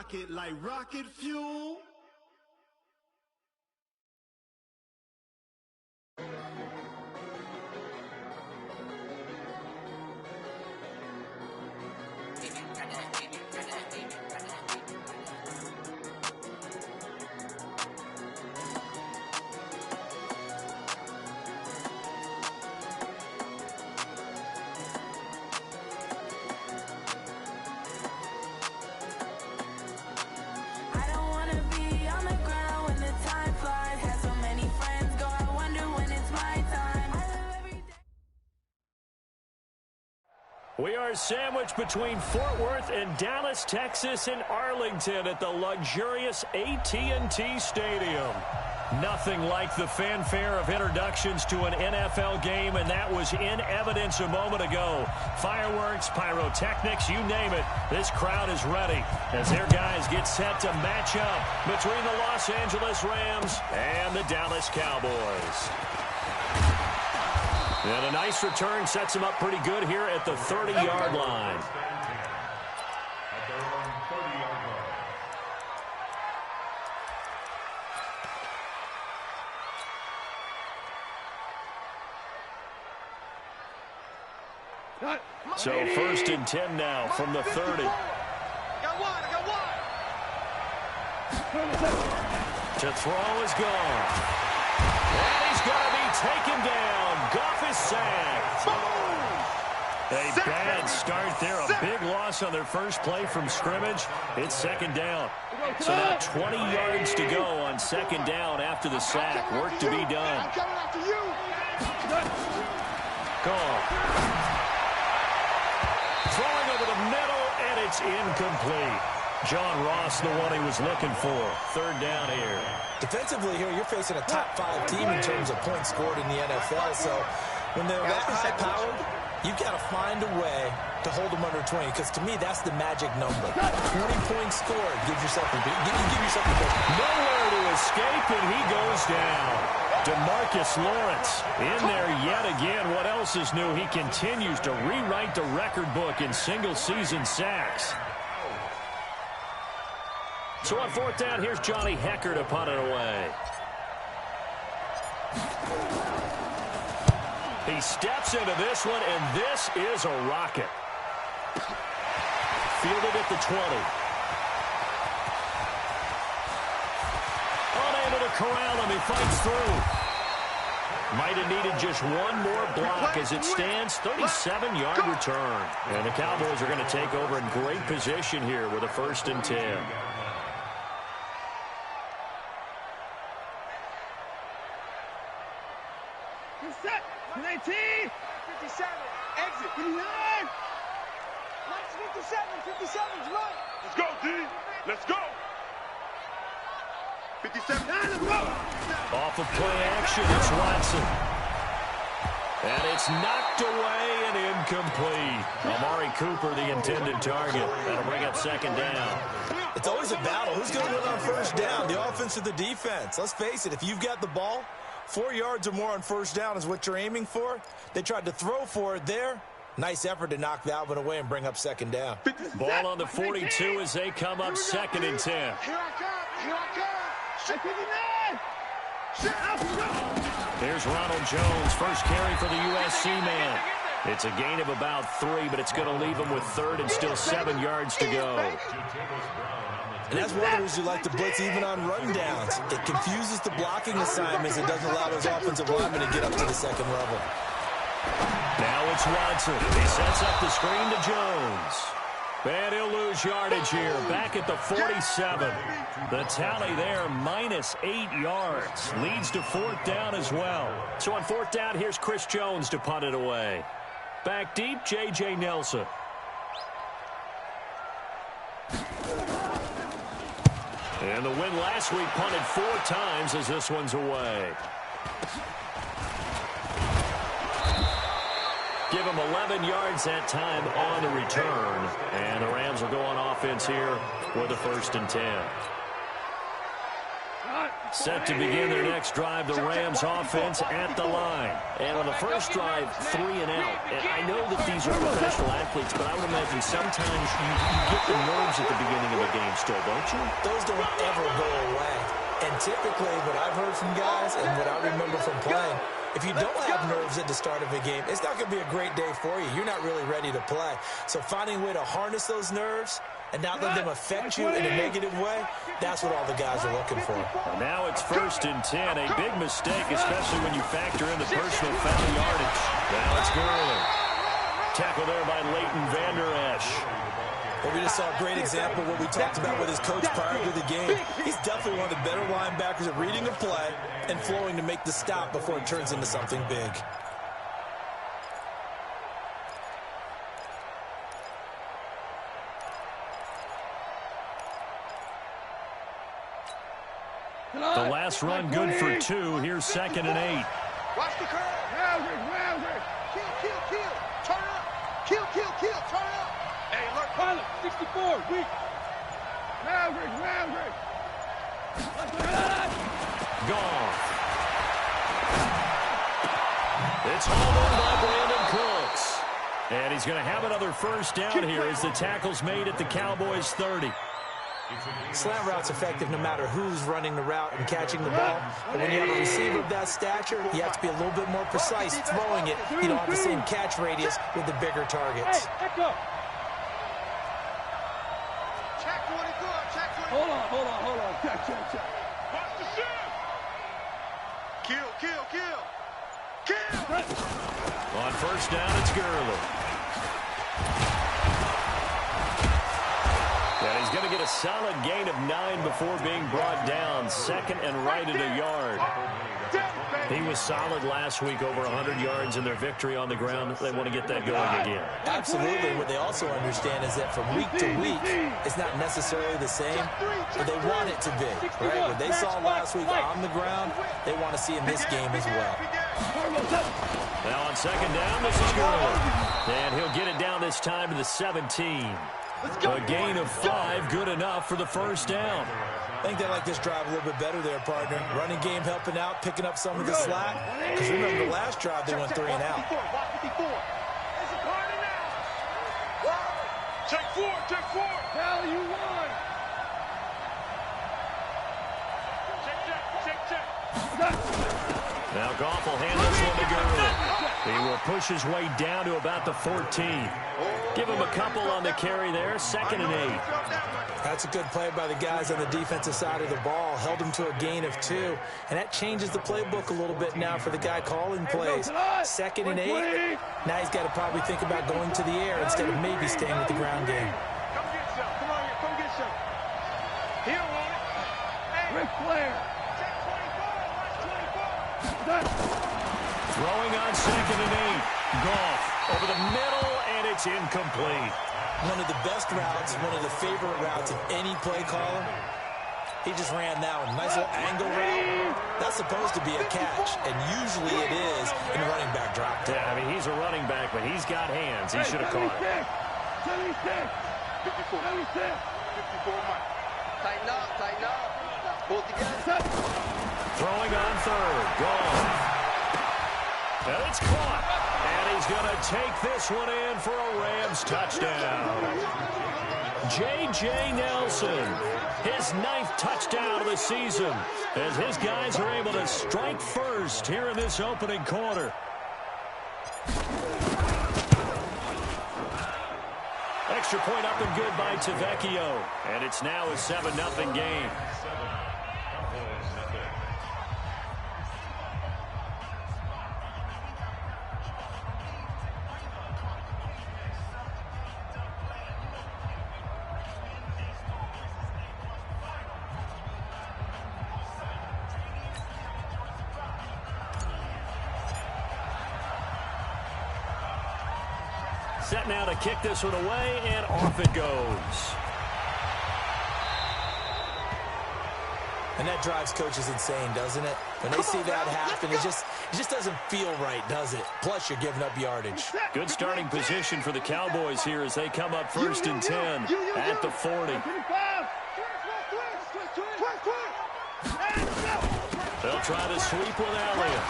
rocket like rocket fuel. We are sandwiched between Fort Worth and Dallas, Texas, and Arlington at the luxurious AT&T Stadium. Nothing like the fanfare of introductions to an NFL game, and that was in evidence a moment ago. Fireworks, pyrotechnics, you name it. This crowd is ready as their guys get set to match up between the Los Angeles Rams and the Dallas Cowboys. And a nice return sets him up pretty good here at the 30-yard line. So 1st and 10 now from the 30. To throw is gone. And he's going to be taken down. Goff is sacked. A bad start there. A big loss on their first play from scrimmage. It's 2nd down. So now 20 yards to go on 2nd down after the sack. Work to be done. Gone. Throwing over the middle, and it's incomplete. John Ross, the one he was looking for. 3rd down here. Defensively here, you're facing a top-5 team in terms of points scored in the NFL. So when they're that high-powered, you've got to find a way to hold them under 20. Because to me, that's the magic number. 20 points scored. Give yourself a big. Give yourself a big. Nowhere to escape, and he goes down. DeMarcus Lawrence in there yet again. What else is new? He continues to rewrite the record book in single-season sacks. So on 4th down, here's Johnny Hecker to punt it away. He steps into this one, and this is a rocket. Fielded at the 20. Unable to corral him. He fights through. Might have needed just one more block as it stands. 37-yard return. And the Cowboys are going to take over in great position here with a 1st and 10. Set. 19. 57. Exit. 59. 57. 57's right. Let's go, D. Let's go. 57. Off of play action, it's Watson. And it's knocked away and incomplete. Amari Cooper, the intended target. That'll bring up 2nd down. It's always a battle. Who's going to win on 1st down? The offense or the defense? Let's face it, if you've got the ball, 4 yards or more on 1st down is what you're aiming for. They tried to throw for it there. Nice effort to knock that one away and bring up 2nd down. Ball on the 42 as they come up 2nd and 10. Here I come. Here I come. 59. There's Ronald Jones, first carry for the USC man. It's a gain of about 3, but it's going to leave him with 3rd and still 7 yards to go. And that's one of the reasons you like to blitz even on rundowns. It confuses the blocking assignments. It doesn't allow those offensive linemen to get up to the 2nd level. Now it's Watson. He sets up the screen to Jones. And he'll lose yardage here. Back at the 47. The tally there, minus 8 yards. Leads to 4th down as well. So on 4th down, here's Chris Jones to punt it away. Back deep, J.J. Nelson. And the win last week punted 4 times as this one's away. Give him 11 yards that time on the return. And the Rams will go on offense here with a 1st and 10. Set to begin their next drive, the Rams offense at the line. And on the first drive, 3 and out. And I know that these are professional athletes, but I would imagine sometimes you get the nerves at the beginning of a game still, don't you? Those don't ever go away. And typically, what I've heard from guys and what I remember from playing, if you don't have nerves at the start of a game, it's not going to be a great day for you. You're not really ready to play. So finding a way to harness those nerves and not let them affect you in a negative way, that's what all the guys are looking for. Now it's 1st and 10. A big mistake, especially when you factor in the personal foul yardage. Now it's Gurley. Tackle there by Leighton Vander Esch. Well, we just saw a great example of what we talked about with his coach prior to the game. He's definitely one of the better linebackers at reading a play and flowing to make the stop before it turns into something big. The last run good for 2. Here's 2nd and 8. Watch the curve. Rounders. Kill. Turn up. Kill. Turn up. Hey, look, pilot. 64. Weak. Rounders. Gone. It's hauled in by Brandon Cooks. And he's going to have another first down here as the tackle's made at the Cowboys' 30. Slant route's effective no matter who's running the route and catching the ball. But when you have a receiver of that stature, you have to be a little bit more precise throwing it. You don't have the same catch radius with the bigger targets. Hey, echo. Check 24. Hold on. Check. Watch the shot. Kill. On first down, it's Gurley. And he's going to get a solid gain of 9 before being brought down. 2nd and right at a yard. He was solid last week, over 100 yards in their victory on the ground. They want to get that going again. Absolutely. What they also understand is that from week to week, it's not necessarily the same, but they want it to be. Right? What they saw last week on the ground, they want to see in this game as well. Now on 2nd down, this is Gurley. And he'll get it down this time to the 17. A gain of 5, good enough for the first down. I think they like this drive a little bit better there, partner. Running game helping out, picking up some of the slack. Because remember, the last drive they went 3 and out. Check 4. Hell, you won. Check. Now Goff will hand this one to Gurley. He will push his way down to about the 14. Give him a couple on the carry there. 2nd and 8. That's a good play by the guys on the defensive side of the ball. Held him to a gain of 2. And that changes the playbook a little bit now for the guy calling plays. 2nd and 8. Now he's got to probably think about going to the air instead of maybe staying with the ground game. Come get some. Come on here. Come get some. He don't want it. Ric Flair. Check 24. Throwing on 2nd and 8. Goff over the middle, and it's incomplete. One of the best routes, one of the favorite routes of any play caller. He just ran that one. Nice little angle route. That's supposed to be a catch, and usually it is in a running back drop. Yeah, I mean, he's a running back, but he's got hands. He should have caught it. 76. 54 Mike. Tighten up. Pull together. Throwing on 3rd. Gone. And it's caught. And he's going to take this one in for a Rams touchdown. J.J. Nelson, his 9th touchdown of the season, as his guys are able to strike first here in this opening quarter. Extra point up and good by Tavecchio. And it's now a 7-0 game. Set now to kick this one away, and off it goes. And that drives coaches insane, doesn't it? When they see that happen, it just doesn't feel right, does it? Plus, you're giving up yardage. Good starting position for the Cowboys here as they come up 1st and 10 at the 40. They'll try to sweep with Elliott.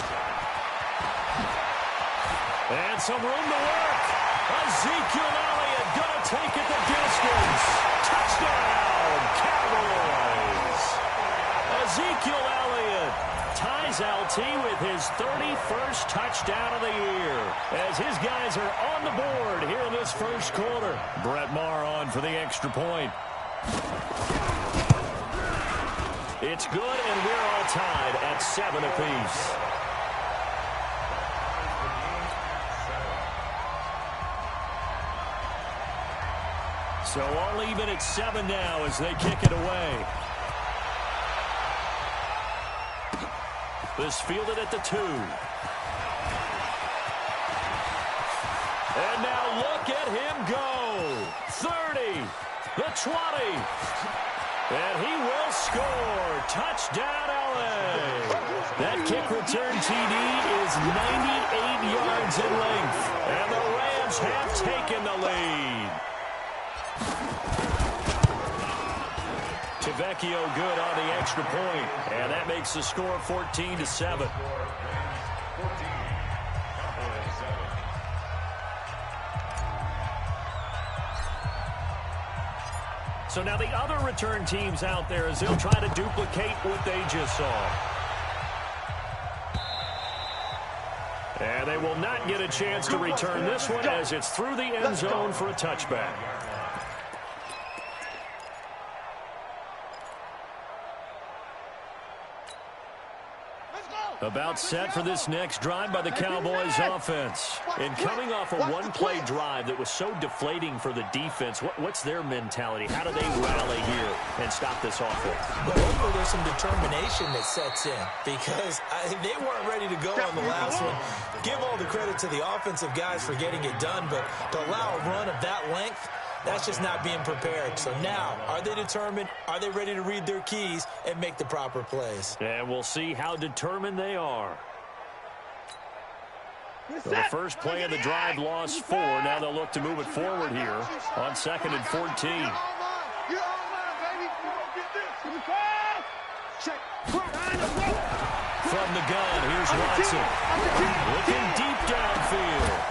And some room to work. Ezekiel Elliott going to take it the distance. Touchdown, Cowboys. Ezekiel Elliott ties LT with his 31st touchdown of the year as his guys are on the board here in this first quarter. Brett Maher on for the extra point. It's good, and we're all tied at 7 apiece. So all even at 7 now as they kick it away. This fielded at the 2. And now look at him go. 30, the 20. And he will score. Touchdown, LA. That kick return TD is 98 yards in length. And the Rams have taken the lead. Tavecchio good on the extra point. And that makes the score 14-7. So now the other return teams out there as they'll try to duplicate what they just saw. And they will not get a chance to return this one as it's through the end zone for a touchback. About set for this next drive by the Cowboys offense. And coming off a one-play drive that was so deflating for the defense, what's their mentality? How do they rally here and stop this offense? Well, hopefully there's some determination that sets in because they weren't ready to go on the last one. Give all the credit to the offensive guys for getting it done, but to allow a run of that length, that's just not being prepared. So now, are they determined? Are they ready to read their keys and make the proper plays? And we'll see how determined they are. So the first play of the drive lost 4. Now they'll look to move it forward here on 2nd and 14. From the gun, here's Watson. Looking deep downfield.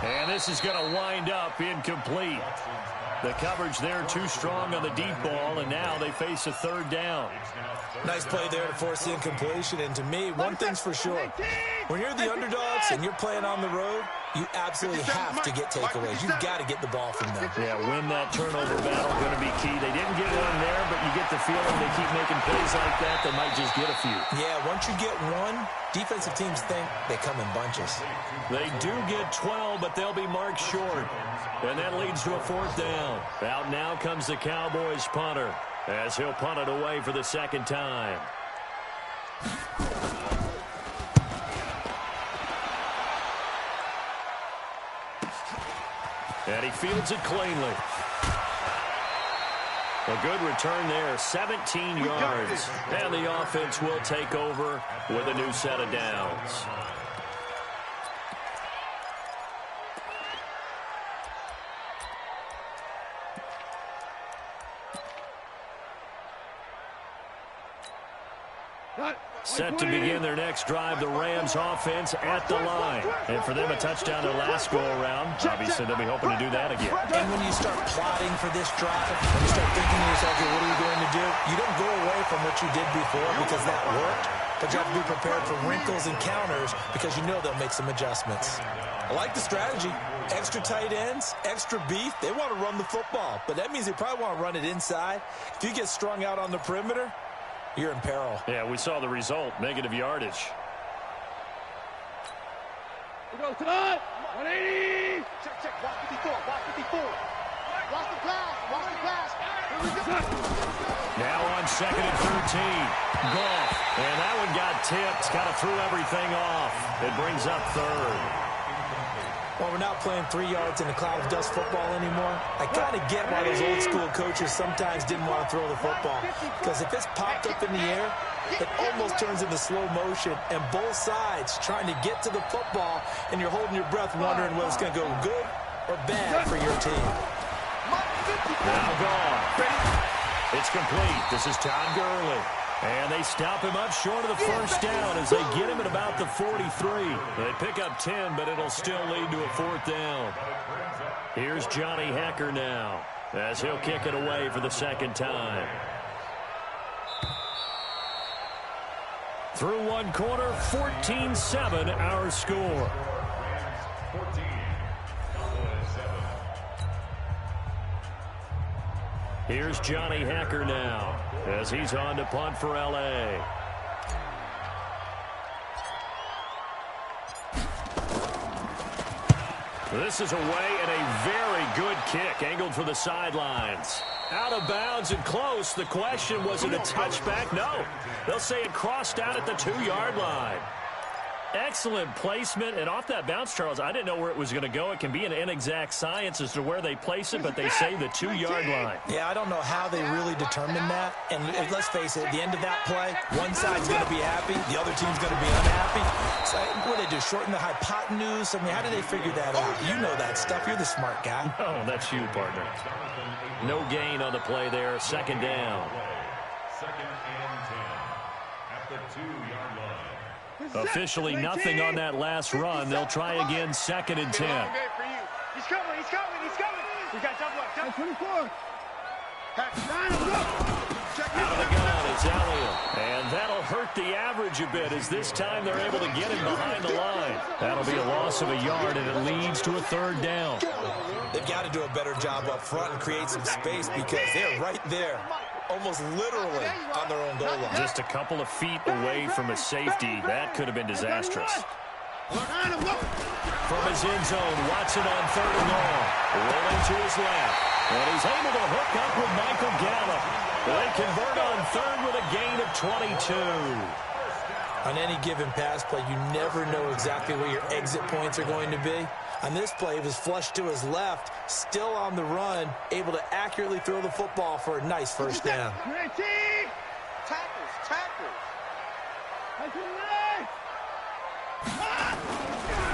And this is going to wind up incomplete. The coverage there too strong on the deep ball, and now they face a 3rd down. Nice play there to force the incompletion, and to me, one thing's for sure. When you're the underdogs and you're playing on the road, you absolutely have to get takeaways. You've got to get the ball from them. Yeah, win that turnover battle going to be key. They didn't get one there, but you get the feeling they keep making plays like that, they might just get a few. Yeah, once you get one, defensive teams think they come in bunches. They do get 12, but they'll be marked short. And that leads to a 4th down. Out now comes the Cowboys punter as he'll punt it away for the 2nd time. And he fields it cleanly. A good return there, 17 yards. And the offense will take over with a new set of downs. Set to begin their next drive, the Rams offense at the line. And for them, a touchdown their last go-around. Obviously, they'll be hoping to do that again. And when you start plotting for this drive, when you start thinking to yourself, okay, what are you going to do? You don't go away from what you did before because that worked, but you have to be prepared for wrinkles and counters because you know they'll make some adjustments. I like the strategy. Extra tight ends, extra beef. They want to run the football, but that means they probably want to run it inside. If you get strung out on the perimeter, you're in peril. Yeah, we saw the result. Negative yardage. We go to the 180. Check. Watch 54. Watch the pass. Here we go. Now on 2nd and 13. Goff. And that one got tipped. Kind of threw everything off. It brings up 3rd. Well, we're not playing 3 yards in a cloud of dust football anymore. I kind of get why those old school coaches sometimes didn't want to throw the football. Because if it's popped up in the air, it almost turns into slow motion. And both sides trying to get to the football, and you're holding your breath wondering whether it's going to go good or bad for your team. Now gone. It's complete. This is Todd Gurley. And they stop him up short of the first down as they get him at about the 43. They pick up 10, but it'll still lead to a 4th down. Here's Johnny Hacker now as he'll kick it away for the 2nd time. Through one quarter, 14-7 our score. Here's Johnny Hacker now as he's on to punt for L.A. This is away and a very good kick angled for the sidelines. Out of bounds and close. The question, was it a touchback? No. They'll say it crossed out at the 2-yard line. Excellent placement, and off that bounce, Charles, I didn't know where it was going to go. It can be an inexact science as to where they place it, but they say the 2-yard line. Yeah, I don't know how they really determined that. And let's face it, at the end of that play, one side's going to be happy, the other team's going to be unhappy. So what do they do, shorten the hypotenuse? I mean, how do they figure that out? You know that stuff. You're the smart guy. Oh, that's you, partner. No gain on the play there. 2nd down. 2nd and 10 at the 2-yard line. Officially nothing on that last run. They'll try again, 2nd and 10. He's coming, he's coming, he's coming. We got jump left. 24. Out of the gun, it's Elliott. And that'll hurt the average a bit as this time they're able to get him behind the line. That'll be a loss of a yard, and it leads to a 3rd down. They've got to do a better job up front and create some space because they're right there, almost literally on their own goal line. Just a couple of feet away from a safety. That could have been disastrous. From his end zone, Watson on 3rd and long. Rolling to his left. And he's able to hook up with Michael Gallup. They convert on 3rd with a gain of 22. On any given pass play, you never know exactly where your exit points are going to be. On this play, he was flushed to his left, still on the run, able to accurately throw the football for a nice 1st down. Tackles.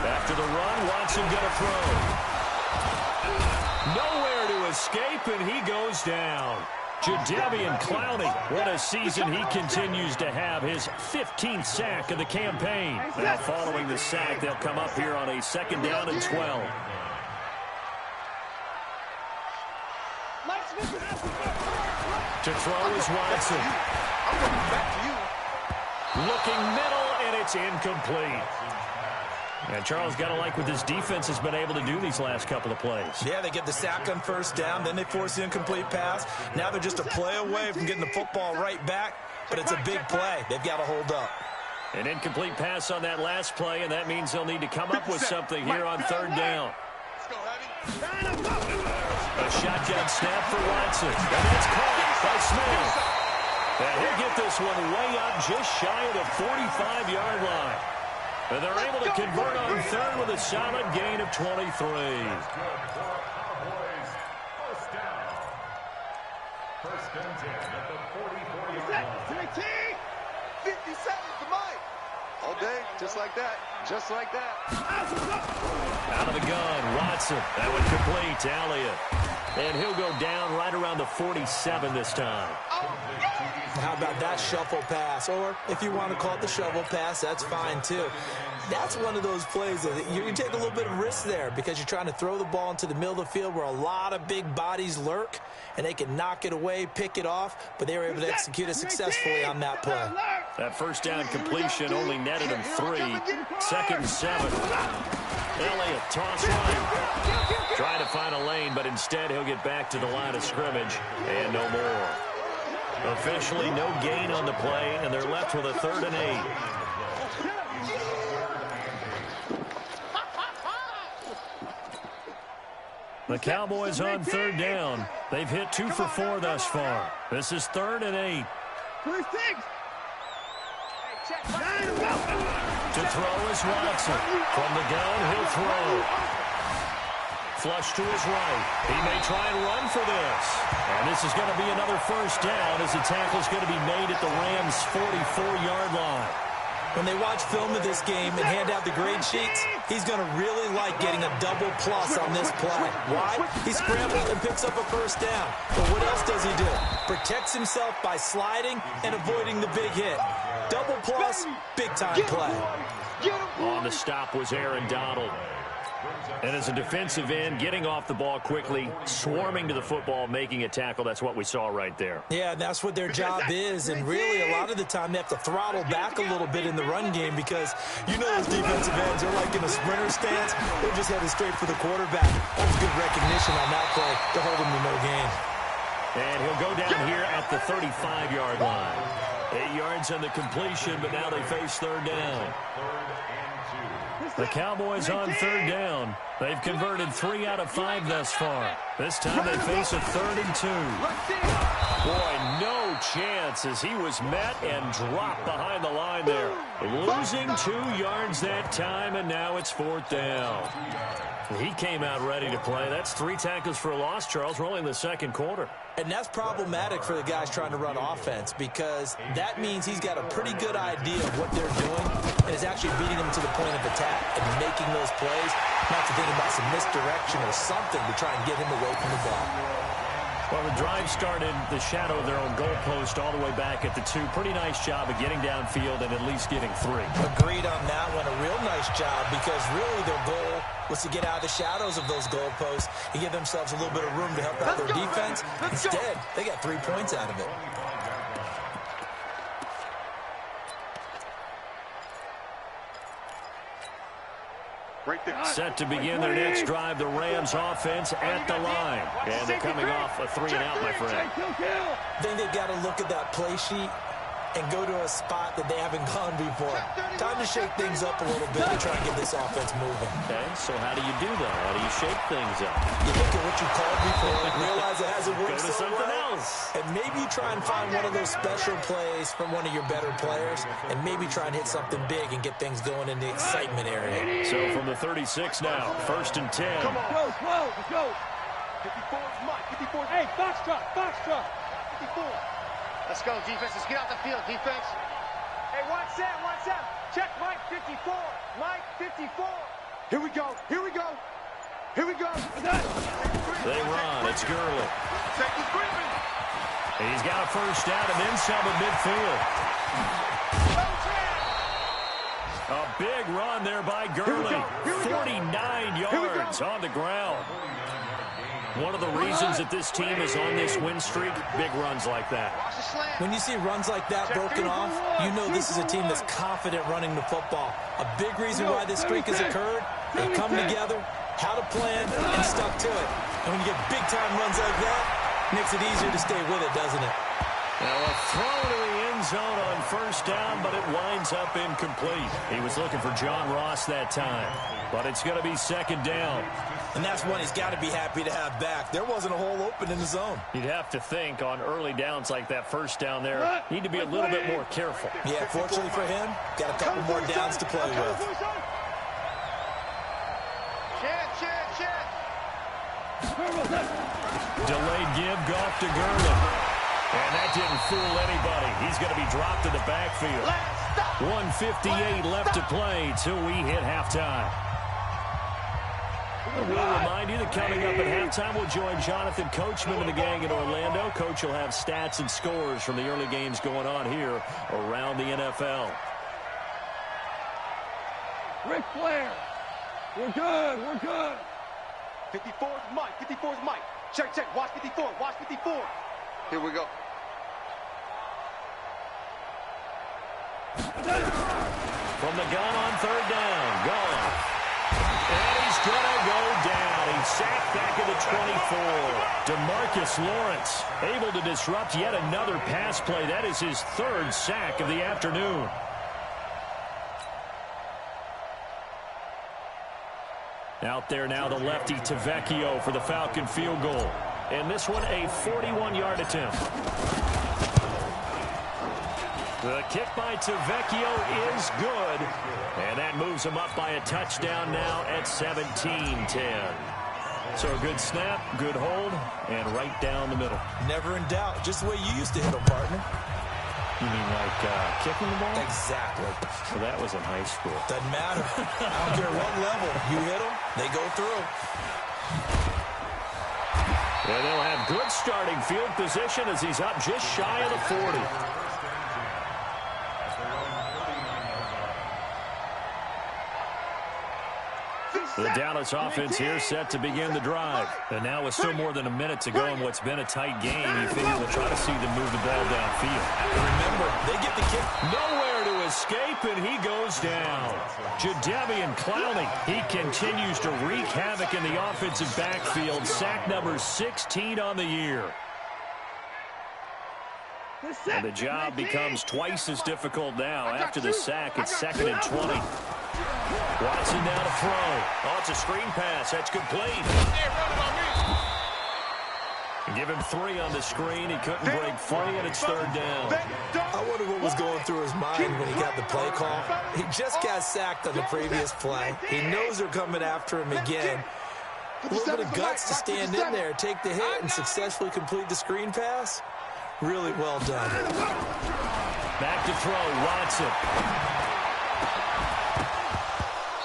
After the run, Watson gonna throw. Nowhere to escape, and he goes down. Jadeveon Clowney, what a season he continues to have, his 15th sack of the campaign. Now following the sack, they'll come up here on a 2nd down and 12. To throw is Watson. Looking middle, and it's incomplete. And Charles, got to like what this defense has been able to do these last couple of plays. Yeah, they get the sack on 1st down, then they force the incomplete pass. Now they're just a play away from getting the football right back, but it's a big play. They've got to hold up. An incomplete pass on that last play, and that means they'll need to come up with something here on 3rd down. A shotgun snap for Watson, and it's caught by Smith. And he'll get this one way up just shy of the 45-yard line. And they're able to convert on 3rd with a solid gain of 23. First down. 1st and 10 at the 44-yard line. 50 seconds to Mike. All day, just like that. Just like that. Out of the gun, Watson. That one complete to Elliott. And he'll go down right around the 47 this time. How about that shuffle pass? Or if you want to call it the shovel pass, that's fine too. That's one of those plays that you can take a little bit of risk there because you're trying to throw the ball into the middle of the field where a lot of big bodies lurk, and they can knock it away, pick it off, but they were able to execute it successfully on that play. That 1st down completion only netted him 3. 2nd and 7. Elliott toss right. Trying to find a lane, but instead he'll get back to the line of scrimmage and no more. Officially no gain on the play, and they're left with a 3rd and 8. The Cowboys on 3rd down. They've hit 2 for 4 thus far. This is 3rd and 8. To throw is Watson. From the gun, he'll throw. Flush to his right. He may try and run for this. And this is going to be another 1st down as the tackle's going to be made at the Rams' 44-yard line. When they watch film of this game and hand out the grade sheets, he's going to really like getting a double plus on this play. Why? He scrambles and picks up a first down. But what else does he do? Protects himself by sliding and avoiding the big hit. Double plus, big-time play. On the stop was Aaron Donald. And as a defensive end, getting off the ball quickly, swarming to the football, making a tackle, that's what we saw right there. Yeah, that's what their job is, and really a lot of the time they have to throttle back a little bit in the run game because you know those defensive ends are like in a sprinter stance. They're just headed straight for the quarterback. That was good recognition on that play to hold him to no gain. And he'll go down here at the 35-yard line. 8 yards on the completion, but now they face third down. The Cowboys on third down. They've converted 3 out of 5 thus far. This time they face a 3rd and 2. Boy, no chance as he was met and dropped behind the line there. Losing 2 yards that time, and now it's 4th down. He came out ready to play. That's 3 tackles for a loss, Charles. We're only in the second quarter. And that's problematic for the guys trying to run offense because that means he's got a pretty good idea of what they're doing and is actually beating them to the point of attack and making those plays, not to think about some misdirection or something to try and get him away from the ball. Well, the drive started the shadow of their own goalpost all the way back at the 2. Pretty nice job of getting downfield and at least getting 3. Agreed on that one. A real nice job because really their goal was to get out of the shadows of those goalposts and give themselves a little bit of room to help out their defense. Instead, they got 3 points out of it. Set to begin their next drive, the Rams offense at the line. And they're coming off a 3-and-out, my friend. I think they've got to look at that play sheet and go to a spot that they haven't gone before. Time to shake things up a little bit to try and get this offense moving. Okay, so how do you do that? How do you shake things up? You look at what you called before and realize it hasn't worked Go to so something well. else. And maybe you try and find one of those special plays from one of your better players and maybe try and hit something big and get things going in the excitement area. So from the 36 now, 1st and 10. Come on. Let's go. 54 is Mike. 54. Hey, box truck. 54. Let's go, defense. Let's get out the field, defense. Hey, watch that. Check Mike 54. Mike 54. Here we go. They run. It's Gurley. He's got a first down and then some at midfield. A big run there by Gurley. 49 yards on the ground. One of the reasons that this team is on this win streak, big runs like that. When you see runs like that broken off, you know this is a team that's confident running the football. A big reason why this streak has occurred, they come together, had a plan, and stuck to it. And when you get big-time runs like that, it makes it easier to stay with it, doesn't it? Now a throw to the end zone on first down, but it winds up incomplete. He was looking for John Ross that time, but it's going to be 2nd down. And that's one he's got to be happy to have back. There wasn't a hole open in the zone. You'd have to think on early downs like that first down there, need to be a little bit more careful. Yeah, fortunately for him, got a couple more downs to play with. Check. Delayed give, Goff to Gurley. And that didn't fool anybody. He's going to be dropped in the backfield. 1:58 left to play till we hit halftime. We'll remind you that coming up at halftime, we'll join Jonathan Coachman and the gang in Orlando. Coach will have stats and scores from the early games going on here around the NFL. Ric Flair. We're good. 54 is Mike. Check. Watch 54. Here we go. From the gun on 3rd down. Gone. And he's going to go down. He's sacked back at the 24. DeMarcus Lawrence able to disrupt yet another pass play. That is his 3rd sack of the afternoon. Out there now, the lefty Tavecchio for the Falcon field goal. And this one, a 41-yard attempt. The kick by Tavecchio is good. And that moves him up by a touchdown now at 17-10. So a good snap, good hold, and right down the middle. Never in doubt. Just the way you used to hit them, partner. You mean like kicking the ball? Exactly. So that was in high school. Doesn't matter. I don't care what level. You hit them, they go through. And they'll have good starting field position as he's up just shy of the 40. The Dallas offense here set to begin the drive. And now with still more than a minute to go in what's been a tight game, you figure we'll try to see them move the ball downfield. Remember, they get the kick. Nowhere to escape, and he goes down. Jadeveon Clowney, he continues to wreak havoc in the offensive backfield. Sack number 16 on the year. And the job becomes twice as difficult now. After the sack, it's 2nd and 20. Watson now to throw. Oh, it's a screen pass. That's complete. Give him 3 on the screen. He couldn't break free, and it's 3rd down. I wonder what was going through his mind when he got the play call. He just got sacked on the previous play. He knows they're coming after him again. A little bit of guts to stand in there, take the hit, and successfully complete the screen pass. Really well done. Back to throw, Watson.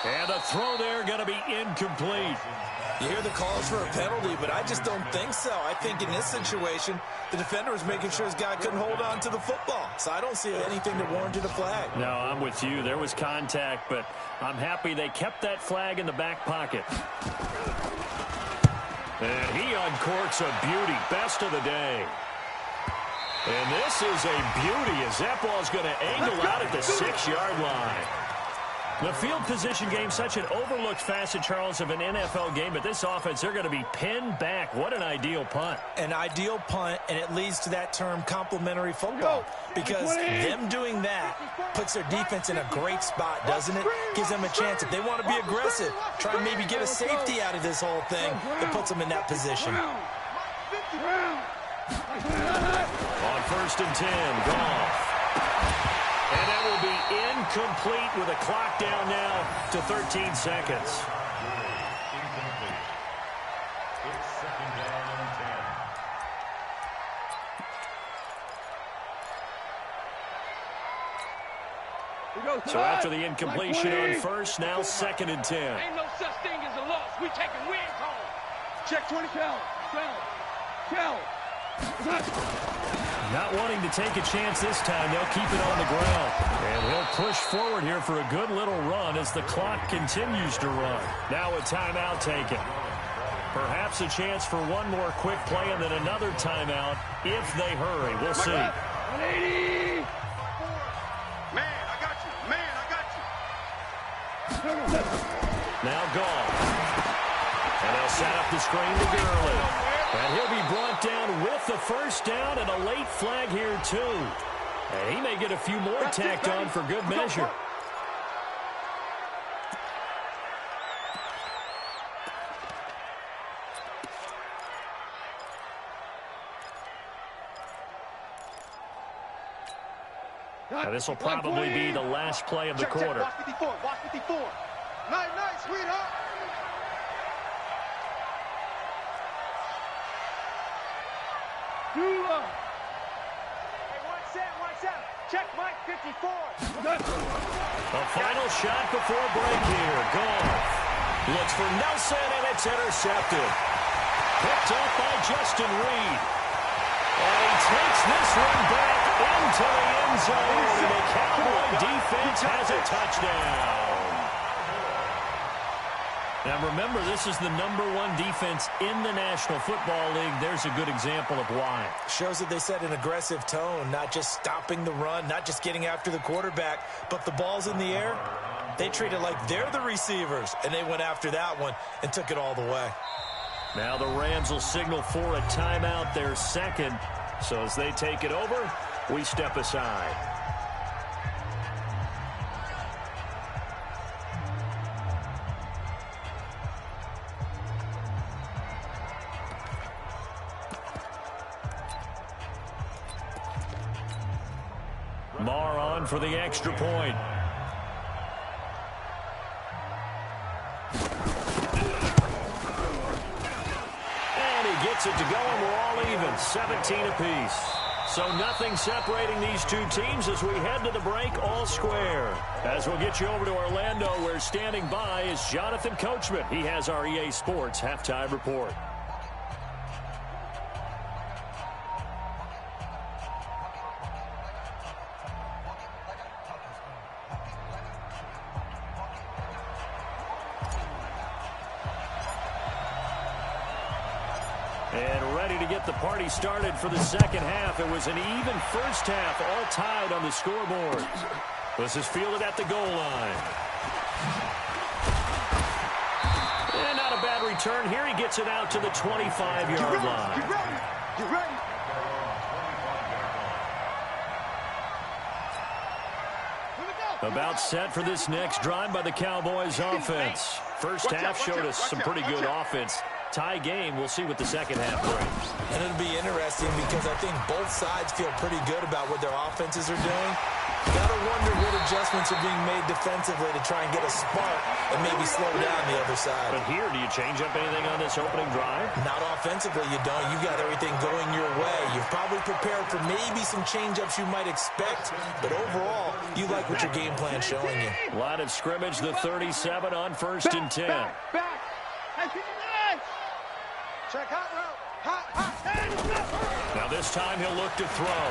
And the throw there going to be incomplete. You hear the calls for a penalty, but I just don't think so. I think in this situation, the defender was making sure his guy couldn't hold on to the football. So I don't see anything that warranted a flag. No, I'm with you. There was contact, but I'm happy they kept that flag in the back pocket. And he uncorks a beauty. Best of the day. And this is a beauty as that ball's going to angle out at the 6-yard line. The field position game, such an overlooked facet, Charles, of an NFL game. But this offense, they're going to be pinned back. What an ideal punt. An ideal punt, and it leads to that term complementary football. Because them doing that puts their defense in a great spot, doesn't it? Gives them a chance. If they want to be aggressive, try and maybe get a safety out of this whole thing, it puts them in that position. On 1st and 10, Goff. And that will be incomplete with a clock down now to 13 seconds. Incomplete. It's 2nd down and 10. So after the incompletion on 1st, now 2nd and 10. Ain't no such thing as a loss. We taking wins home. Check 20. Cal. Not wanting to take a chance this time, they'll keep it on the ground. And he'll push forward here for a good little run as the clock continues to run. Now a timeout taken. Perhaps a chance for one more quick play and then another timeout if they hurry. We'll see. 180. Man, I got you. Now Goff. And they'll set up the screen to Gurley. And he'll be brought down with the 1st down and a late flag here, too. And he may get a few more tacked on for good measure. Now, this will probably be the last play of the quarter. Watch 54. Watch 54. Night, sweetheart. Hey, watch out. Check Mike 54. A final shot before break here. Goff looks for Nelson, and it's intercepted. Picked up by Justin Reed. And he takes this one back into the end zone. And the Cowboy defense has a touchdown. Now, remember, this is the #1 defense in the National Football League. There's a good example of why. Shows that they set an aggressive tone, not just stopping the run, not just getting after the quarterback, but the ball's in the air. They treat it like they're the receivers, and they went after that one and took it all the way. Now the Rams will signal for a timeout, their 2nd. So as they take it over, we step aside. Marr on for the extra point. And he gets it to go, and we're all even, 17 apiece. So nothing separating these two teams as we head to the break all square. As we'll get you over to Orlando, where standing by is Jonathan Coachman. He has our EA Sports halftime report. And ready to get the party started for the second half. It was an even first half, all tied on the scoreboard. This is fielded at the goal line. And not a bad return here. He gets it out to the 25-yard line. Get ready. Get ready. About set for this next drive by the Cowboys offense. First half showed us some pretty good offense. Tie game. We'll see what the second half brings. And it'll be interesting because I think both sides feel pretty good about what their offenses are doing. Gotta wonder what adjustments are being made defensively to try and get a spark and maybe slow down the other side. But here, do you change up anything on this opening drive? Not offensively, you don't. You got everything going your way. You're probably prepared for maybe some change-ups you might expect, but overall, you like what your game plan's showing you. Line of scrimmage, the 37 on 1st and 10. Back. Hey, keep your eyes. Check hot route. Hot. Now this time he'll look to throw.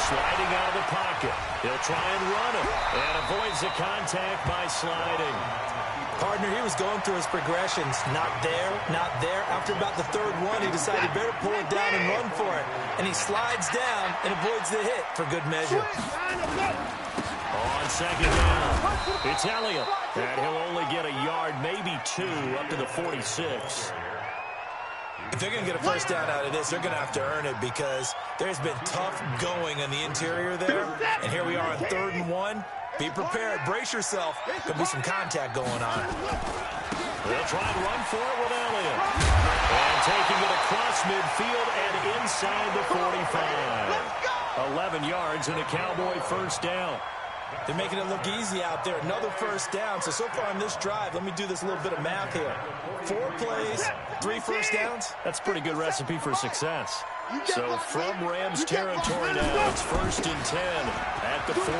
Sliding out of the pocket. He'll try and run it. And avoids the contact by sliding. Partner, he was going through his progressions. Not there, not there. After about the third one, he decided better pull it down and run for it. And he slides down and avoids the hit for good measure. On second down, it's Elliott. And he'll only get a yard, maybe two, up to the 46. If they're going to get a first down out of this, they're going to have to earn it because there's been tough going on the interior there. And here we are on 3rd and 1. Be prepared. Brace yourself. There'll be some contact going on. They'll try and run for it with Elliott. And taking it across midfield and inside the 45. 11 yards and a Cowboy first down. They're making it look easy out there. Another first down. So far on this drive, let me do this little bit of math here. 4 plays, 3 first downs. That's a pretty good recipe for success. So from Rams territory now, it's 1st and 10 at the 43.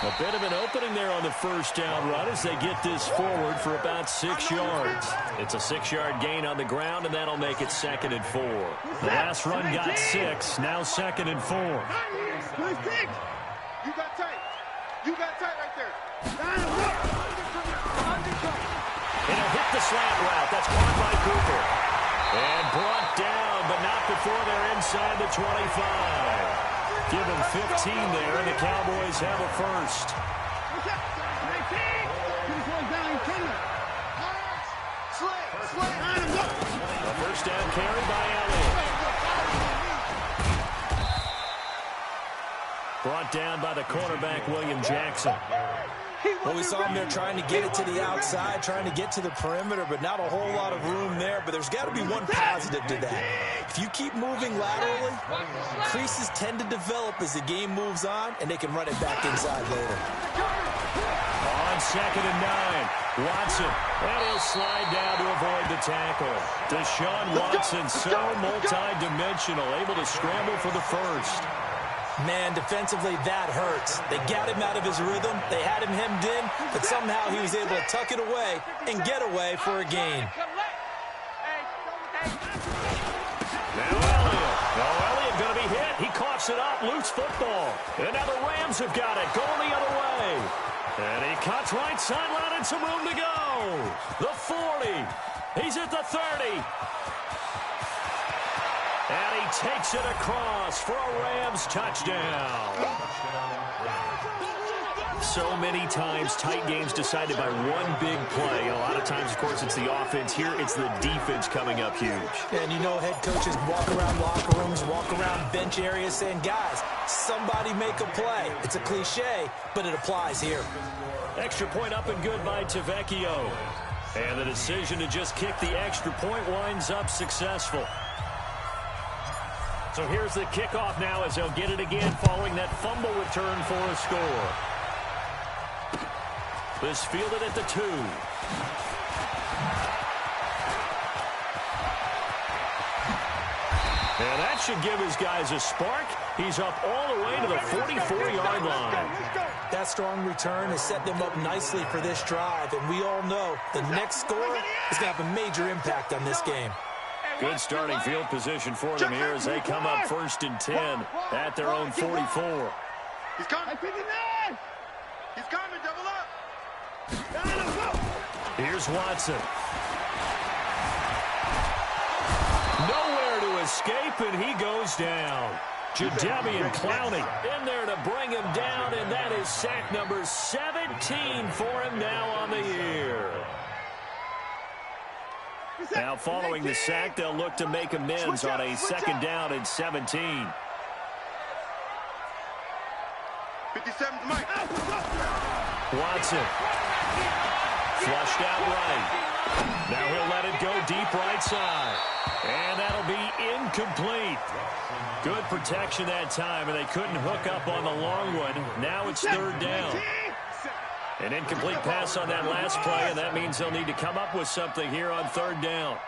A bit of an opening there on the first down run as they get this forward for about 6 yards. It's a 6-yard gain on the ground, and that'll make it 2nd and 4. The last run got 6, now 2nd and 4. You got tight. You got tight right there. And he'll hit the slant route. That's caught by Cooper. And brought down, but not before they're inside the 25. Give them 15 there, and the Cowboys have a first. A first down carry by Elliott. Brought down by the cornerback, William Jackson. Well, we saw him there trying to get it to the outside, trying to get to the perimeter, but not a whole lot of room there. But there's got to be one positive to that. If you keep moving laterally, creases tend to develop as the game moves on, and they can run it back inside later. On 2nd and 9, Watson. And he'll slide down to avoid the tackle. Deshaun Watson, so multi-dimensional, able to scramble for the first. Man, defensively, that hurts. They got him out of his rhythm. They had him hemmed in, but somehow he was able to tuck it away and get away for a gain. Now Elliott. Oh, Elliott going to be hit. He coughs it up. Loose football. And now the Rams have got it. Going the other way. And he cuts right sideline and some room to go. The 40. He's at the 30. And he takes it across for a Rams touchdown. So many times, tight games decided by one big play. A lot of times, of course, it's the offense. Here, it's the defense coming up huge. And you know head coaches walk around locker rooms, walk around bench areas saying, guys, somebody make a play. It's a cliche, but it applies here. Extra point up and good by Tavecchio. And the decision to just kick the extra point winds up successful. So here's the kickoff now as they'll get it again following that fumble return for a score. This fielded at the 2. And that should give his guys a spark. He's up all the way to the 44-yard line. That strong return has set them up nicely for this drive, and we all know the next score is going to have a major impact on this game. Good starting field position for them here as they come up 1st and 10 at their own 44. He's coming. He's coming. Double up. Here's Watson. Nowhere to escape, and he goes down. Jadeveon Clowney in there to bring him down, and that is sack number 17 for him now on the year. Now following the sack, they'll look to make amends on a 2nd down and 17. 57's Mike. Watson. Flushed out right. Now he'll let it go deep right side. And that'll be incomplete. Good protection that time, and they couldn't hook up on the long one. Now it's 3rd down. An incomplete pass on that last play, and that means they'll need to come up with something here on 3rd down.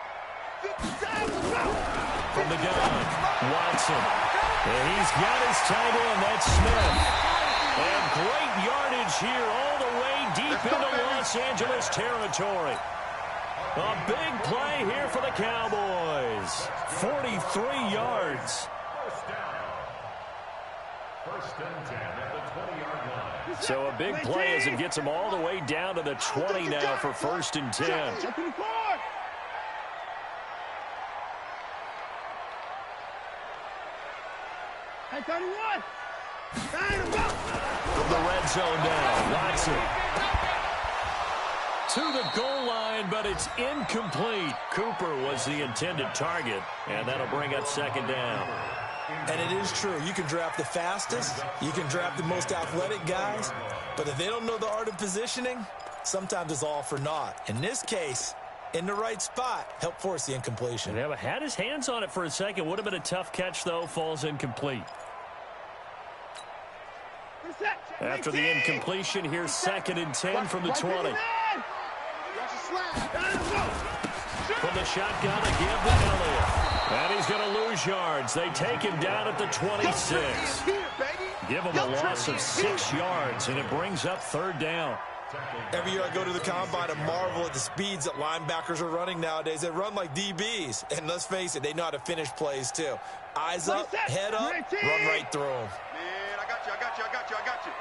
From the gun, Watson. And he's got his tight end, that's Smith. And great yardage here all the way deep into Los Angeles territory. A big play here for the Cowboys. 43 yards. First and 10 at the 20-yard line. So a big play as it gets them all the way down to the 20 now for 1st and 10. From the red zone now, Watson. To the goal line, but it's incomplete. Cooper was the intended target, and that'll bring up 2nd down. And it is true. You can draft the fastest. You can draft the most athletic guys. But if they don't know the art of positioning, sometimes it's all for naught. In this case, in the right spot, help force the incompletion. Yeah, had his hands on it for a second. Would have been a tough catch, though. Falls incomplete. After the incompletion, here's 2nd and 10 from the 20. From the shotgun again to Elliott. And he's going to lose yards. They take him down at the 26. Give him a loss of 6 yards, and it brings up 3rd down. Every year I go to the combine and marvel at the speeds that linebackers are running nowadays. They run like DBs. And let's face it, they know how to finish plays too. Eyes up, head up, run right through them. Man, I got you.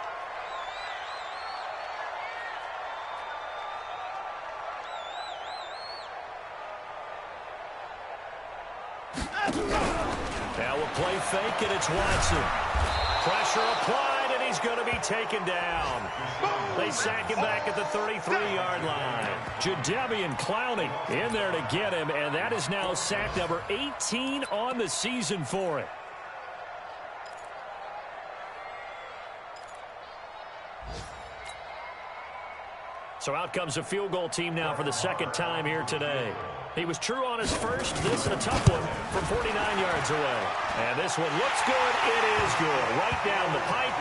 Now a play fake, and it's Watson. Pressure applied, and he's going to be taken down. They sack him back at the 33-yard line. Jadeveon Clowney in there to get him, and that is now sack number 18 on the season for him. So out comes a field goal team now for the 2nd time here today. He was true on his first. This is a tough one from 49 yards away. And this one looks good. It is good. Right down the pipe.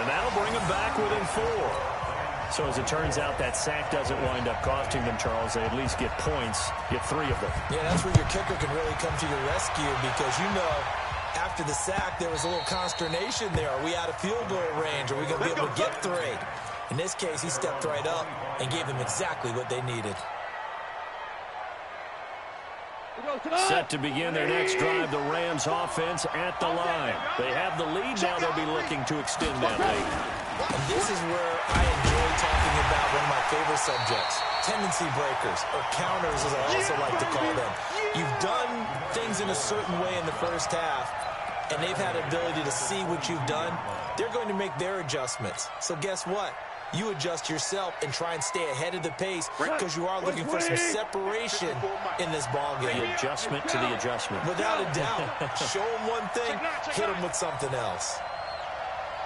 And that'll bring him back within 4. So as it turns out, that sack doesn't wind up costing them, Charles. They at least get points, get 3 of them. Yeah, that's where your kicker can really come to your rescue because, you know, after the sack, there was a little consternation there. Are we out of field goal range? Are we going to be able to get 3? In this case, he stepped right up and gave them exactly what they needed. Set to begin their next drive, the Rams offense at the line. They have the lead, now they'll be looking to extend that lead. And this is where I enjoy talking about one of my favorite subjects, tendency breakers, or counters as I also like to call them. You've done things in a certain way in the first half, and they've had the ability to see what you've done. They're going to make their adjustments. So guess what? You adjust yourself and try and stay ahead of the pace because you are looking for some separation in this ball game. The adjustment to the adjustment. Without a doubt. Show them one thing, hit them with something else.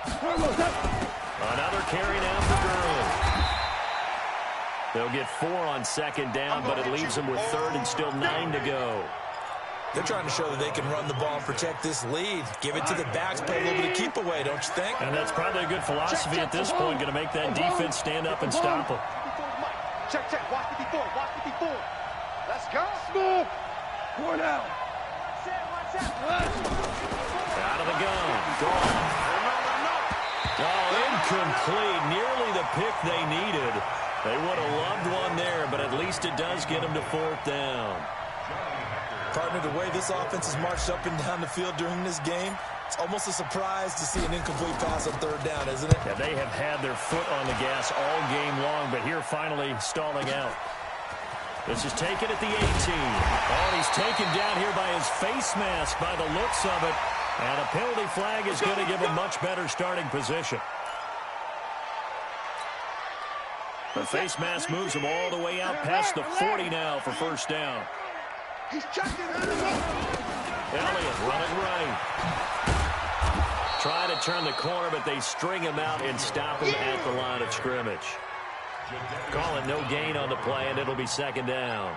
Another carry now for Gurley. They'll get 4 on 2nd down, but it leaves them with 3rd and still 9 to go. They're trying to show that they can run the ball and protect this lead. Give it to the backs, play a little bit of keep away, don't you think? And that's probably a good philosophy at this point, going to make that defense stand up and stop them. Check, watch 54, watch 54. Let's go. Smooth. 4 down. Out of the gun. Gone. Oh, incomplete. Nearly the pick they needed. They would have loved one there, but at least it does get them to 4th down. Partner, the way this offense has marched up and down the field during this game, it's almost a surprise to see an incomplete pass on 3rd down, isn't it? Yeah, they have had their foot on the gas all game long, but here finally stalling out. This is taken at the 18. Oh, and he's taken down here by his face mask by the looks of it. And a penalty flag is going to give him much better starting position. The face mask moves him all the way out past the 40 now for 1st down. He's chucking it. Elliott running right. Try to turn the corner, but they string him out and stop him at the line of scrimmage. Call it no gain on the play, and it'll be 2nd down.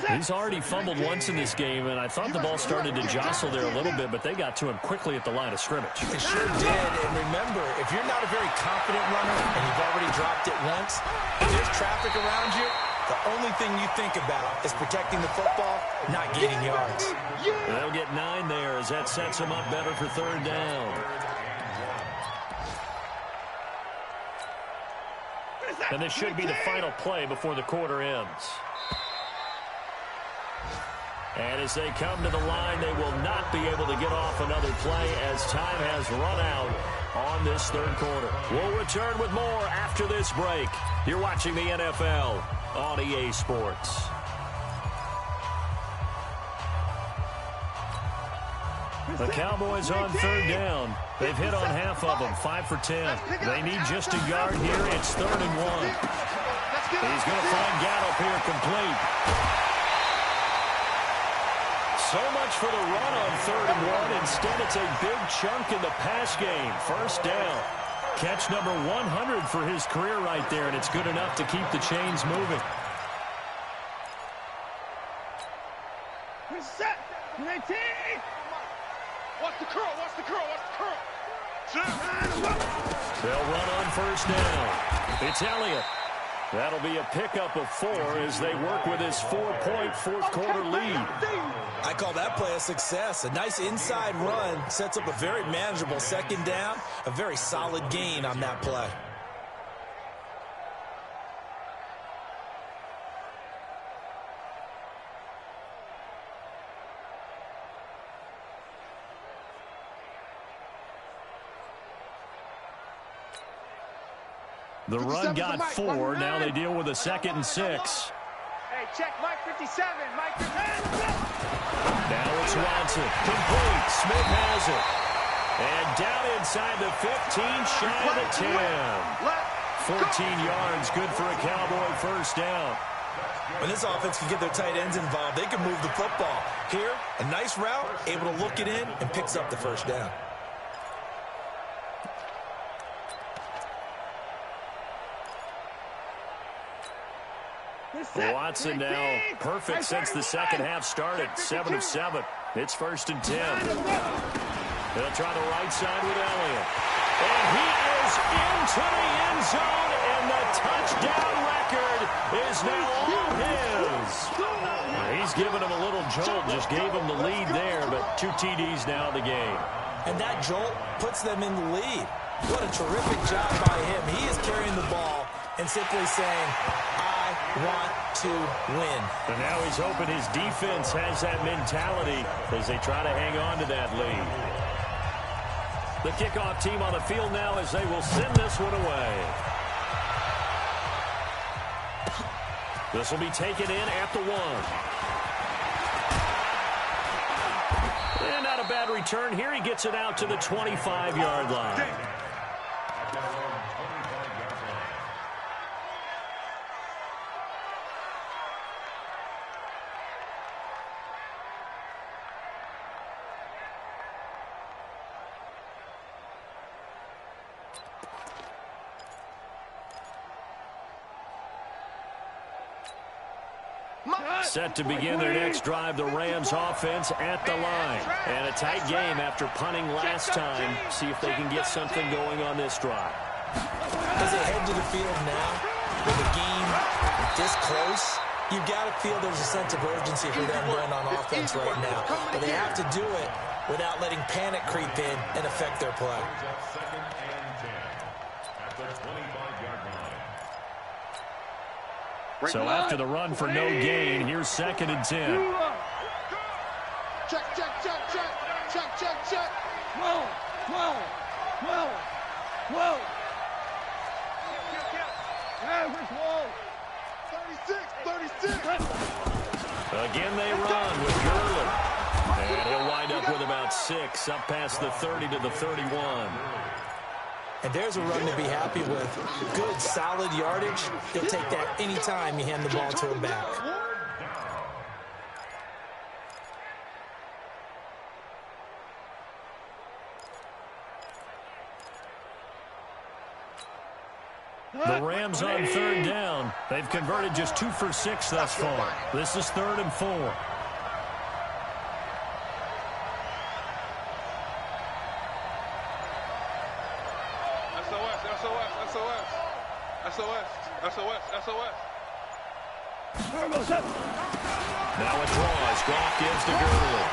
He's already fumbled once in this game, and I thought the ball started to jostle there a little bit, but they got to him quickly at the line of scrimmage. It sure did, and remember, if you're not a very confident runner and you've already dropped it once, if there's traffic around you, the only thing you think about is protecting the football, not gaining yards. They'll get 9 there as that sets them up better for 3rd down. And this should be the final play before the quarter ends. And as they come to the line, they will not be able to get off another play as time has run out on this 3rd quarter. We'll return with more after this break. You're watching the NFL on EA Sports. The Cowboys on 3rd down. They've hit on half of them, 5 for 10. They need just a yard here. It's 3rd and 1. He's going to find Gallup here complete. So much for the run on 3rd and 1. Instead, it's a big chunk in the pass game. 1st down. Catch number 100 for his career right there, and it's good enough to keep the chains moving. Set. 19. Watch the curl. Watch the curl. Watch the curl. They'll run on 1st down. It's Elliott. That'll be a pickup of 4 as they work with his 4-point 4th quarter lead. I call that play a success. A nice inside run sets up a very manageable 2nd down. A very solid gain on that play. The run got 4. Now they deal with a 2nd and 6. Hey, check Mike 57. Mike 57. Now it's Watson. Complete. Smith has it. And down inside the 15, shy of the 10. 14 yards, good for a Cowboy 1st down. When this offense can get their tight ends involved, they can move the football. Here, a nice route, able to look it in, and picks up the 1st down. Watson now perfect since the 2nd half started. 7 of 7. It's 1st and 10. They'll try the right side with Elliott. And he is into the end zone, and the touchdown record is now all his. He's given him a little jolt, just gave him the lead there, but 2 TDs now in the game. And that jolt puts them in the lead. What a terrific job by him. He is carrying the ball and simply saying, I want to win. And now he's hoping his defense has that mentality as they try to hang on to that lead. The kickoff team on the field now as they will send this one away. This will be taken in at the 1. And not a bad return here. He gets it out to the 25-yard line. Set to begin their next drive, the Rams offense at the line. And a tight game after punting last time. See if they can get something going on this drive. As they head to the field now, with the game this close, You've got to feel there's a sense of urgency for them going on offense right now. But they have to do it without letting panic creep in and affect their play. Second and 10 at the 25-yard line. So after the run for no gain, here's 2nd and 10. Check, check, check, check. Check, check, check. Whoa, whoa, whoa, whoa. Average whoa. 36, 36. Again they run with Gurley. And he'll wind up with about 6, up past the 30 to the 31. And there's a run to be happy with. Good, solid yardage. He'll take that anytime you hand the ball to him back. The Rams on 3rd down. They've converted just 2 for 6 thus far. This is 3rd and 4. Now it draws. Goff gives to Gurley.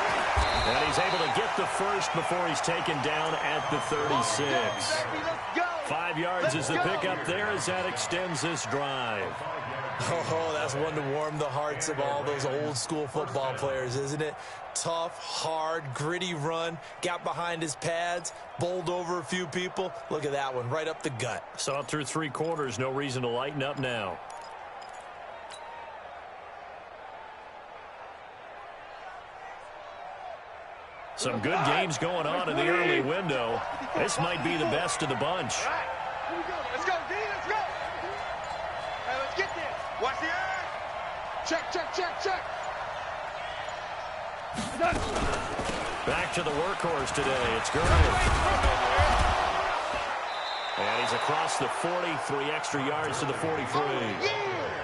And he's able to get the first before he's taken down at the 36. 5 yards is the pickup there as that extends this drive. Oh, that's one to warm the hearts of all those old school football players, isn't it? Tough, hard, gritty run. Got behind his pads, bowled over a few people. Look at that one, right up the gut. Saw it through 3 quarters. No reason to lighten up now. Some good games going on in the early window. This might be the best of the bunch. Let's go, D, let's go. Hey, let's get this. Watch the eye. Check, check, check, check. Back to the workhorse today. It's Gurley. And he's across the 40, 3 extra yards to the 43.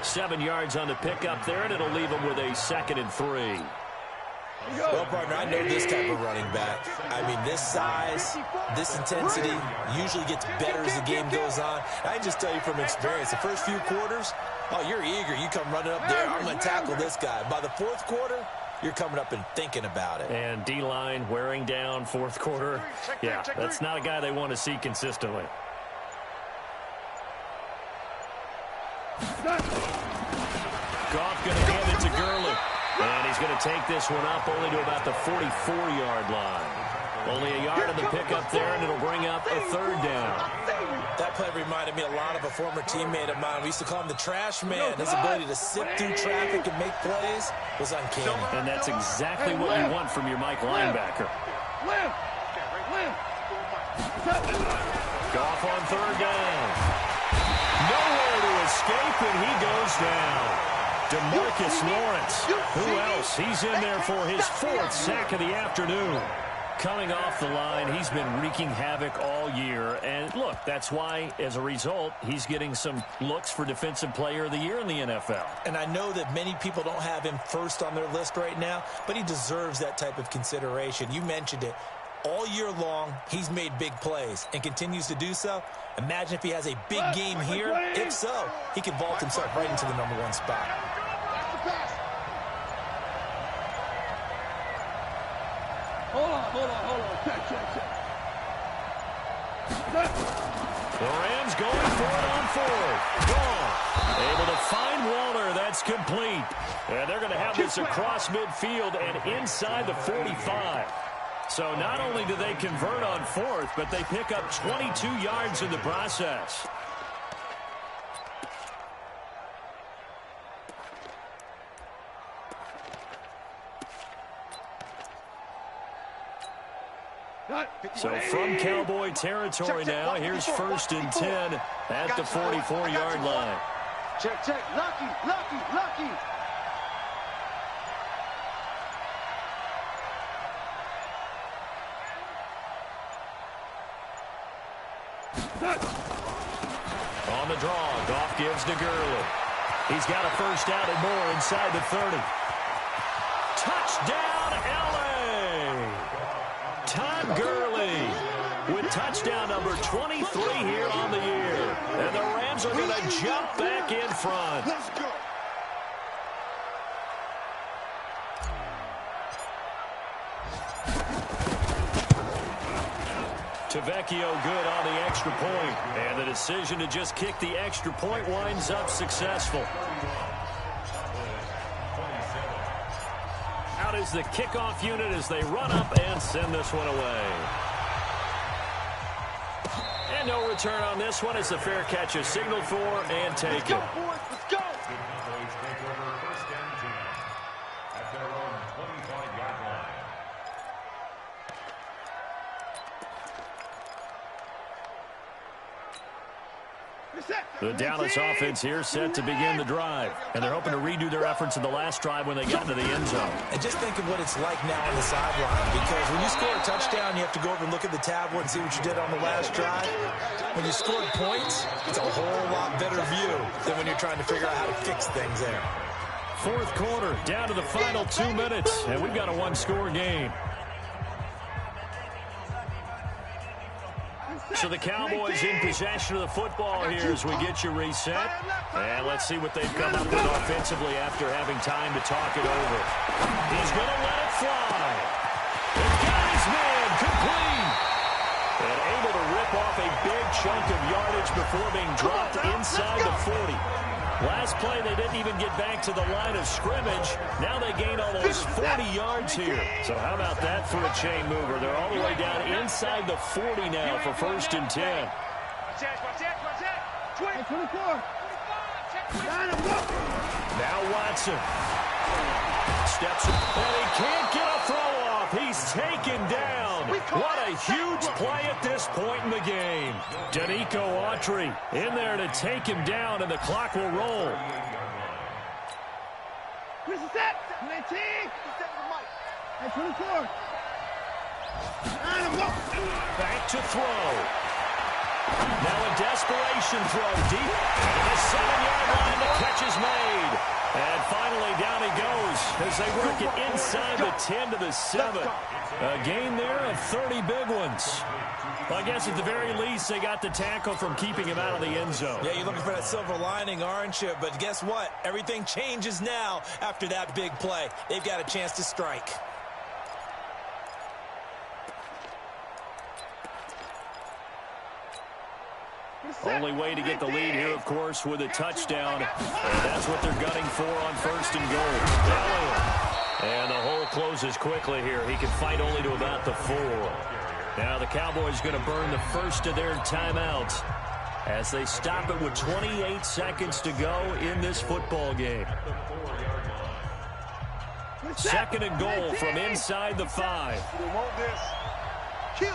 7 yards on the pickup there, and it'll leave him with a 2nd and 3. Well, partner, I know this type of running back. I mean, this size, this intensity usually gets better as the game goes on. I can just tell you from experience, the first few quarters, oh, you're eager. You come running up there, I'm going to tackle this guy. By the 4th quarter, you're coming up and thinking about it. And D-line wearing down 4th quarter. Yeah, that's not a guy they want to see consistently. Goff going to hand it to Gurley. And he's going to take this one up only to about the 44-yard line. Only a yard on the pickup there, and it'll bring up a 3rd down. That play reminded me a lot of a former teammate of mine. We used to call him the trash man. His ability to sift through traffic and make plays was uncanny. And that's exactly what you want from your Mike linebacker. Goff on 3rd down. Nowhere to escape, and he goes down. DeMarcus Lawrence. Who else? He's in there for his 4th sack of the afternoon. Coming off the line, he's been wreaking havoc all year. And look, that's why, as a result, he's getting some looks for Defensive Player of the Year in the NFL. And I know that many people don't have him first on their list right now, but he deserves that type of consideration. You mentioned it. All year long, he's made big plays and continues to do so. Imagine if he has a big game here. If so, he can vault himself right into the #1 spot. Hold on. Check. The Rams going for it on 4th. Gone. Able to find Waller. That's complete. And they're going to have this across midfield and inside the 45. So not only do they convert on 4th, but they pick up 22 yards in the process. So from Cowboy territory now, here's 1st and 10 at the 44-yard line. Check. Lucky. On the draw, Goff gives to Gurley. He's got a 1st down and more inside the 30. Touchdown, L.A. Todd Gurley with touchdown number 23 here on the year. And the Rams are going to jump back in front. Let's go. Tavecchio good on the extra point. And the decision to just kick the extra point winds up successful. Out is the kickoff unit as they run up and send this one away. And no return on this one as the fair catch is signaled for and taken. Let's go, boys. Let's go. The Cowboys take over 1st and 10 at their own 25-yard line. The Dallas offense here set to begin the drive. And they're hoping to redo their efforts in the last drive when they got into the end zone. And just think of what it's like now on the sideline, because when you score a touchdown, you have to go over and look at the tablet and see what you did on the last drive. When you scored points, it's a whole lot better view than when you're trying to figure out how to fix things there. Fourth quarter, down to the final 2 minutes, and we've got a one-score game. So the Cowboys in possession of the football here as we get you reset. And let's see what they've come up with offensively after having time to talk it over. He's going to let it fly. He's got his man complete. And able to rip off a big chunk of yardage before being dropped inside the 40. Last play, they didn't even get back to the line of scrimmage. Now they gain almost 40 yards here. So how about that for a chain mover? They're all the way down inside the 40 now for 1st and 10. Watch that. 24. Now Watson. Steps in, and he can't get a throw off. He's taken down. What a huge play at this point in the game. Danico Autry in there to take him down, and the clock will roll. Chris is set. 19. At 24. Back to throw. Now a desperation throw deep. And the 7-yard line, the catch is made. And finally down he goes as they work it inside the 10 to the 7. A gain there of 30 big ones. Well, I guess at the very least they got the tackle from keeping him out of the end zone. Yeah, you're looking for that silver lining, aren't you? But guess what? Everything changes now after that big play. They've got a chance to strike. Only way to get the lead here, of course, with a touchdown. And that's what they're gunning for on 1st and goal. And the hole closes quickly here. He can fight only to about the 4. Now the Cowboys going to burn the first of their timeouts as they stop it with 28 seconds to go in this football game. 2nd and goal from inside the 5. Kill.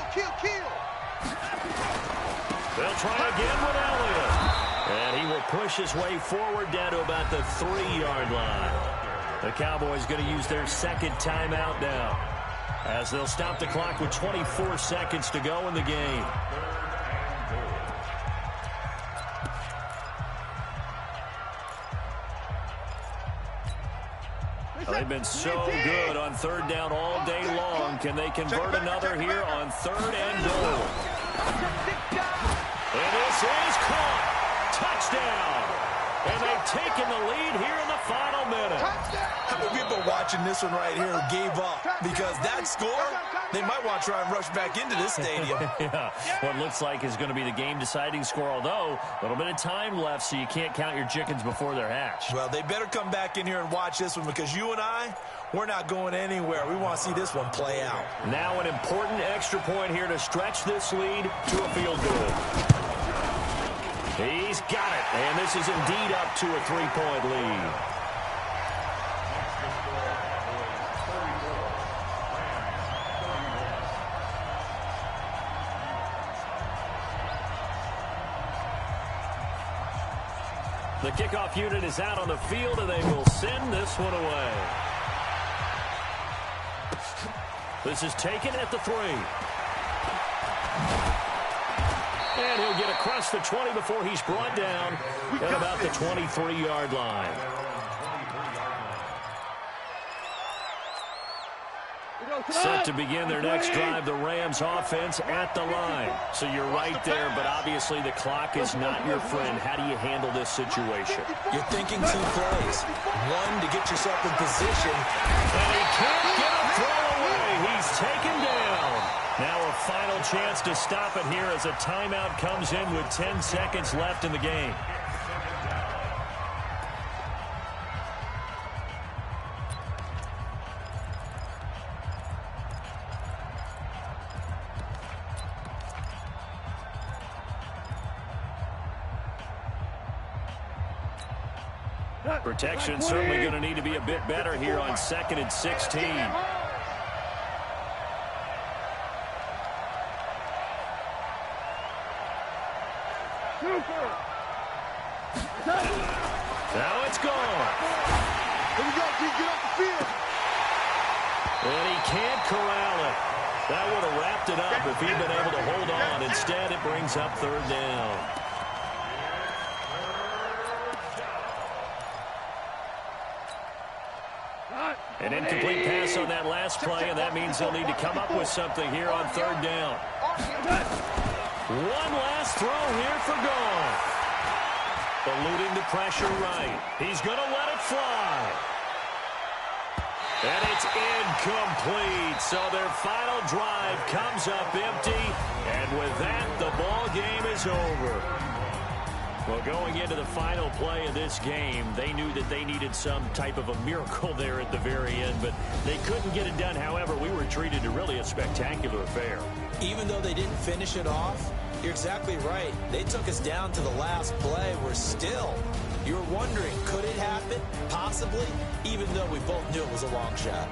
They'll try again with Elliott. And he will push his way forward down to about the 3-yard line. The Cowboys going to use their 2nd timeout now as they'll stop the clock with 24 seconds to go in the game. They've been so good on 3rd down all day long. Can they convert another here on 3rd and goal? And this is caught. Touchdown. And they've taken the lead here in the final minute. How many people watching this one right here who gave up? Because that score, they might want to try and rush back into this stadium. Yeah, what looks like is going to be the game-deciding score, although a little bit of time left, so you can't count your chickens before they're hatched. Well, they better come back in here and watch this one, because you and I, we're not going anywhere. We want to see this one play out. Now an important extra point here to stretch this lead to a field goal. He's got it, and this is indeed up to a 3-point lead. The kickoff unit is out on the field, and they will send this one away. This is taken at the 3. And he'll get across the 20 before he's brought down at about the 23-yard line. Set to begin their next drive, the Rams offense at the line. So you're right there, but obviously the clock is not your friend. How do you handle this situation? You're thinking 2 plays. One, to get yourself in position. And he can't get a throw away. He's taken down. Now a final chance to stop it here as a timeout comes in with 10 seconds left in the game. Protection certainly going to need to be a bit better here on 2nd and 16. Now it's gone. Here we go, G. Get off the field. And he can't corral it. That would have wrapped it up if he'd been able to hold on. Instead, it brings up 3rd down. An incomplete pass on that last play, and that means they'll need to come up with something here on 3rd down. One last throw here for Gone. Eluding the pressure right. He's going to let it fly. And it's incomplete. So their final drive comes up empty. And with that, the ball game is over. Well, going into the final play of this game, they knew that they needed some type of a miracle there at the very end, but they couldn't get it done. However, we were treated to really a spectacular affair. Even though they didn't finish it off, you're exactly right. They took us down to the last play. We're still, you're wondering, could it happen? Possibly, even though we both knew it was a long shot.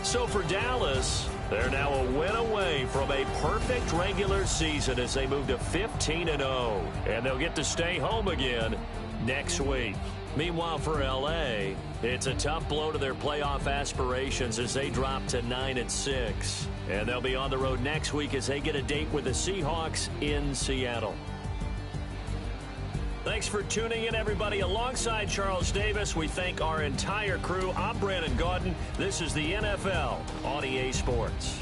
So for Dallas, they're now a win away from a perfect regular season as they move to 15-0. And they'll get to stay home again next week. Meanwhile, for L.A., it's a tough blow to their playoff aspirations as they drop to 9-6. And they'll be on the road next week as they get a date with the Seahawks in Seattle. Thanks for tuning in, everybody. Alongside Charles Davis, we thank our entire crew. I'm Brandon Gaudin. This is the NFL on EA Sports.